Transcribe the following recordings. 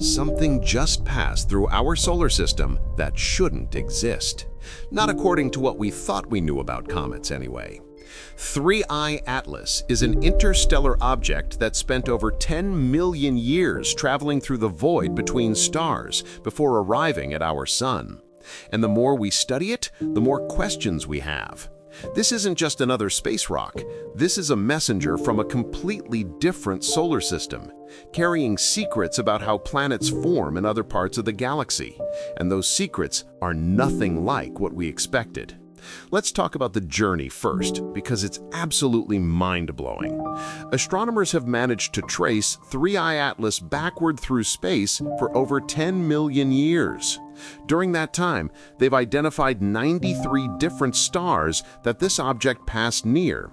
Something just passed through our solar system that shouldn't exist. Not according to what we thought we knew about comets, anyway. 3I Atlas is an interstellar object that spent over 10 million years traveling through the void between stars before arriving at our sun. And the more we study it, the more questions we have. This isn't just another space rock. This is a messenger from a completely different solar system, carrying secrets about how planets form in other parts of the galaxy. And those secrets are nothing like what we expected. Let's talk about the journey first, because it's absolutely mind-blowing. Astronomers have managed to trace 3I Atlas backward through space for over 10 million years. During that time, they've identified 93 different stars that this object passed near.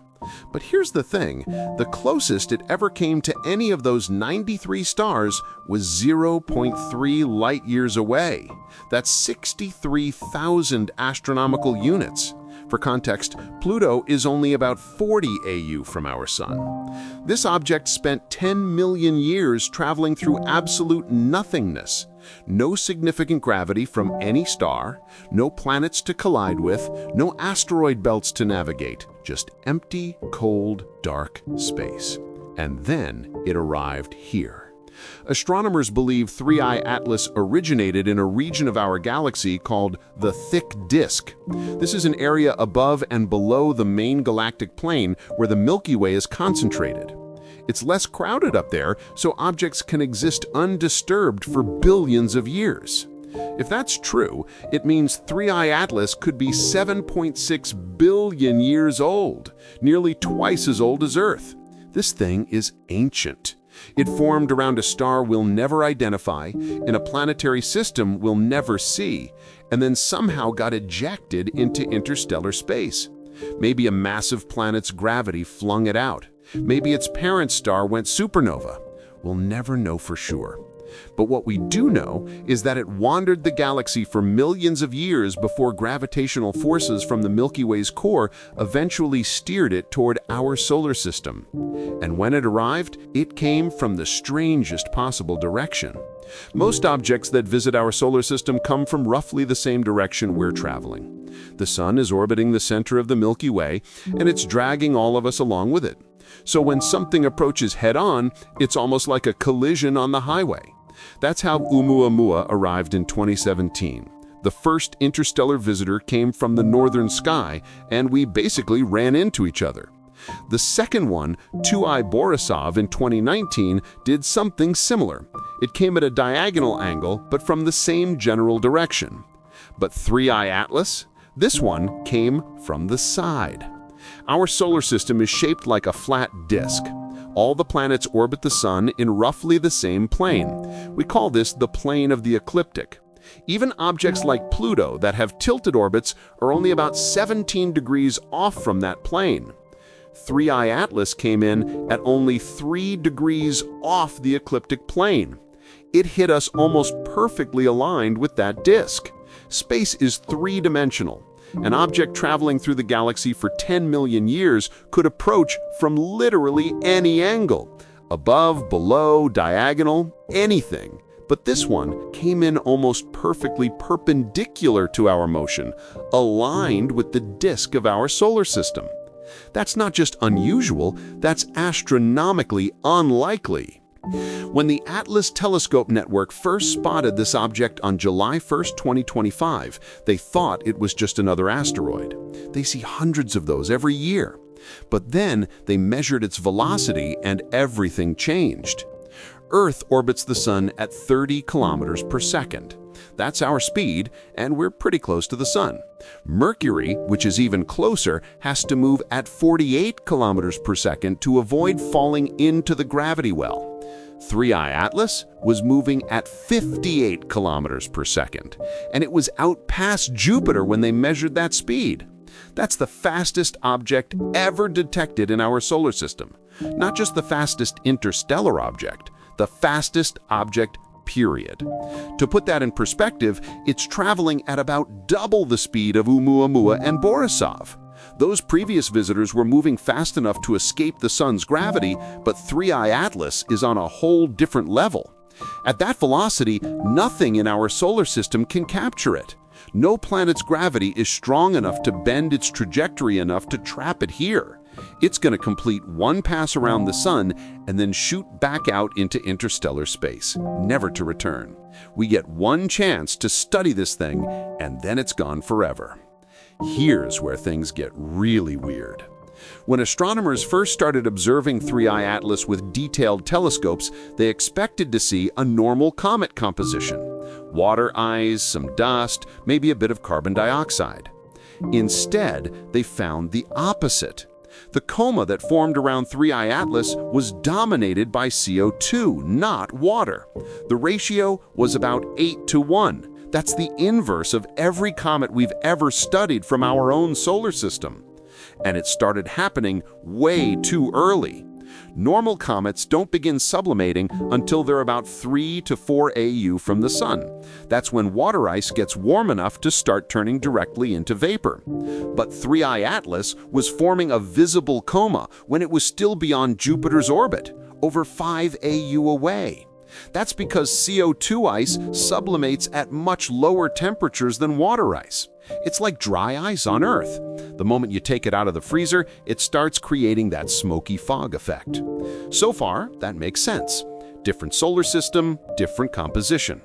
But here's the thing, the closest it ever came to any of those 93 stars was 0.3 light-years away. That's 63,000 astronomical units. For context, Pluto is only about 40 AU from our sun. This object spent 10 million years traveling through absolute nothingness. No significant gravity from any star, no planets to collide with, no asteroid belts to navigate, just empty, cold, dark space. And then it arrived here. Astronomers believe 3I Atlas originated in a region of our galaxy called the thick disk. This is an area above and below the main galactic plane where the Milky Way is concentrated. It's less crowded up there, so objects can exist undisturbed for billions of years. If that's true, it means 3I Atlas could be 7.6 billion years old, nearly twice as old as Earth. This thing is ancient. It formed around a star we'll never identify, in a planetary system we'll never see, and then somehow got ejected into interstellar space. Maybe a massive planet's gravity flung it out. Maybe its parent star went supernova. We'll never know for sure. But what we do know is that it wandered the galaxy for millions of years before gravitational forces from the Milky Way's core eventually steered it toward our solar system. And when it arrived, it came from the strangest possible direction. Most objects that visit our solar system come from roughly the same direction we're traveling. The sun is orbiting the center of the Milky Way, and it's dragging all of us along with it. So when something approaches head-on, it's almost like a collision on the highway. That's how Oumuamua arrived in 2017. The first interstellar visitor came from the northern sky, and we basically ran into each other. The second one, 2I Borisov in 2019, did something similar. It came at a diagonal angle, but from the same general direction. But 3I Atlas? This one came from the side. Our solar system is shaped like a flat disk. All the planets orbit the sun in roughly the same plane. We call this the plane of the ecliptic. Even objects like Pluto that have tilted orbits are only about 17 degrees off from that plane. 3I Atlas came in at only 3 degrees off the ecliptic plane. It hit us almost perfectly aligned with that disk. Space is three-dimensional. An object traveling through the galaxy for 10 million years could approach from literally any angle. Above, below, diagonal, anything. But this one came in almost perfectly perpendicular to our motion, aligned with the disk of our solar system. That's not just unusual, that's astronomically unlikely. When the Atlas Telescope Network first spotted this object on July 1st, 2025, they thought it was just another asteroid. They see hundreds of those every year. But then they measured its velocity and everything changed. Earth orbits the sun at 30 kilometers per second. That's our speed, and we're pretty close to the sun. Mercury, which is even closer, has to move at 48 kilometers per second to avoid falling into the gravity well. 3I Atlas was moving at 58 kilometers per second, and it was out past Jupiter when they measured that speed. That's the fastest object ever detected in our solar system. Not just the fastest interstellar object, the fastest object, period. To put that in perspective, it's traveling at about double the speed of Oumuamua and Borisov. Those previous visitors were moving fast enough to escape the sun's gravity, but 3I Atlas is on a whole different level. At that velocity, nothing in our solar system can capture it. No planet's gravity is strong enough to bend its trajectory enough to trap it here. It's going to complete one pass around the sun and then shoot back out into interstellar space, never to return. We get one chance to study this thing, and then it's gone forever. Here's where things get really weird. When astronomers first started observing 3I Atlas with detailed telescopes, they expected to see a normal comet composition. Water ice, some dust, maybe a bit of carbon dioxide. Instead, they found the opposite. The coma that formed around 3I Atlas was dominated by CO2, not water. The ratio was about 8-to-1. That's the inverse of every comet we've ever studied from our own solar system. And it started happening way too early. Normal comets don't begin sublimating until they're about 3 to 4 AU from the sun. That's when water ice gets warm enough to start turning directly into vapor. But 3I Atlas was forming a visible coma when it was still beyond Jupiter's orbit, over 5 AU away. That's because CO2 ice sublimates at much lower temperatures than water ice. It's like dry ice on Earth. The moment you take it out of the freezer, it starts creating that smoky fog effect. So far, that makes sense. Different solar system, different composition.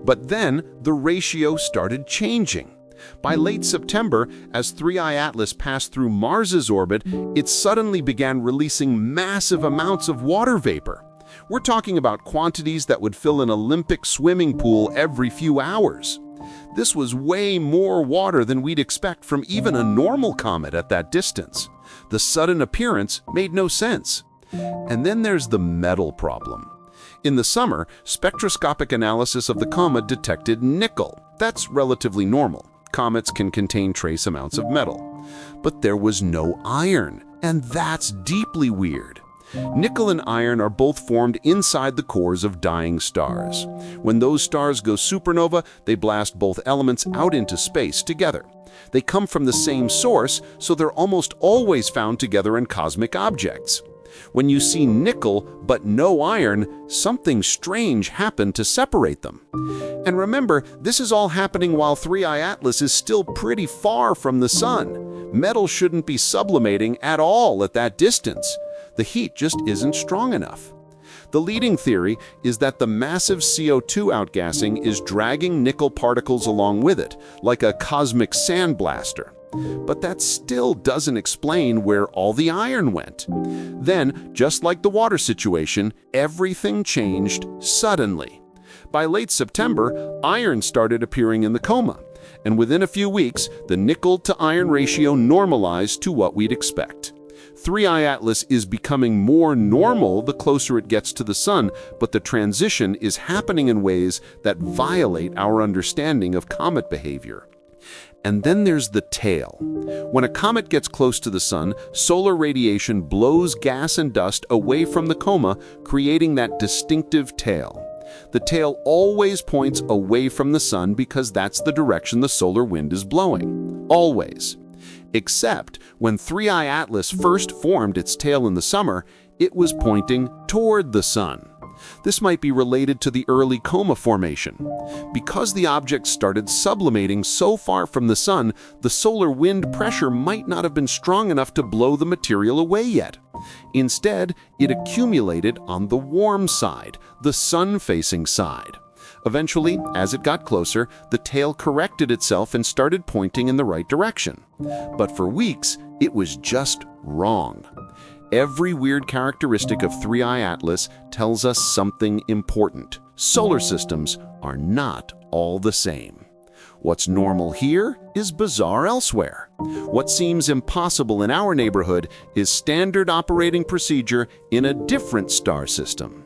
But then the ratio started changing. By late September, as 3I Atlas passed through Mars's orbit, it suddenly began releasing massive amounts of water vapor. We're talking about quantities that would fill an Olympic swimming pool every few hours. This was way more water than we'd expect from even a normal comet at that distance. The sudden appearance made no sense. And then there's the metal problem. In the summer, spectroscopic analysis of the comet detected nickel. That's relatively normal. Comets can contain trace amounts of metal. But there was no iron, and that's deeply weird. Nickel and iron are both formed inside the cores of dying stars. When those stars go supernova, they blast both elements out into space together. They come from the same source, so they're almost always found together in cosmic objects. When you see nickel but no iron, something strange happened to separate them. And remember, this is all happening while 3I Atlas is still pretty far from the sun. Metal shouldn't be sublimating at all at that distance. The heat just isn't strong enough. The leading theory is that the massive CO2 outgassing is dragging nickel particles along with it, like a cosmic sandblaster. But that still doesn't explain where all the iron went. Then, just like the water situation, everything changed suddenly. By late September, iron started appearing in the coma, and within a few weeks, the nickel-to-iron ratio normalized to what we'd expect. 3I Atlas is becoming more normal the closer it gets to the sun, but the transition is happening in ways that violate our understanding of comet behavior. And then there's the tail. When a comet gets close to the sun, solar radiation blows gas and dust away from the coma, creating that distinctive tail. The tail always points away from the sun because that's the direction the solar wind is blowing. Always. Except when 3I Atlas first formed its tail in the summer, it was pointing toward the sun. This might be related to the early coma formation. Because the object started sublimating so far from the sun, the solar wind pressure might not have been strong enough to blow the material away yet. Instead, it accumulated on the warm side, the sun-facing side. Eventually, as it got closer, the tail corrected itself and started pointing in the right direction. But for weeks, it was just wrong. Every weird characteristic of 3I Atlas tells us something important. Solar systems are not all the same. What's normal here is bizarre elsewhere. What seems impossible in our neighborhood is standard operating procedure in a different star system.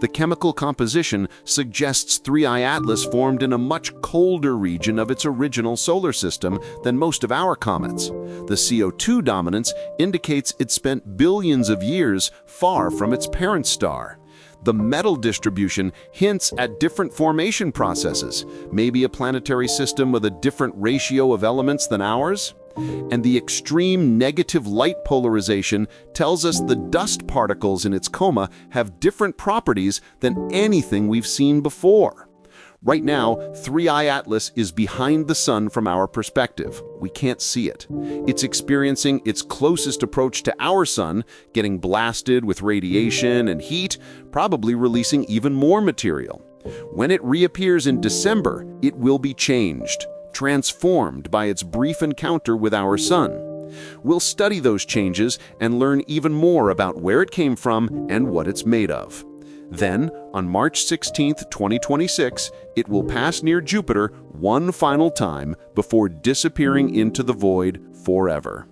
The chemical composition suggests 3I Atlas formed in a much colder region of its original solar system than most of our comets. The CO2 dominance indicates it spent billions of years far from its parent star. The metal distribution hints at different formation processes, maybe a planetary system with a different ratio of elements than ours. And the extreme negative light polarization tells us the dust particles in its coma have different properties than anything we've seen before. Right now, 3I Atlas is behind the sun from our perspective. We can't see it. It's experiencing its closest approach to our sun, getting blasted with radiation and heat, probably releasing even more material. When it reappears in December, it will be changed, transformed by its brief encounter with our sun. We'll study those changes and learn even more about where it came from and what it's made of. Then, on March 16, 2026, it will pass near Jupiter one final time before disappearing into the void forever.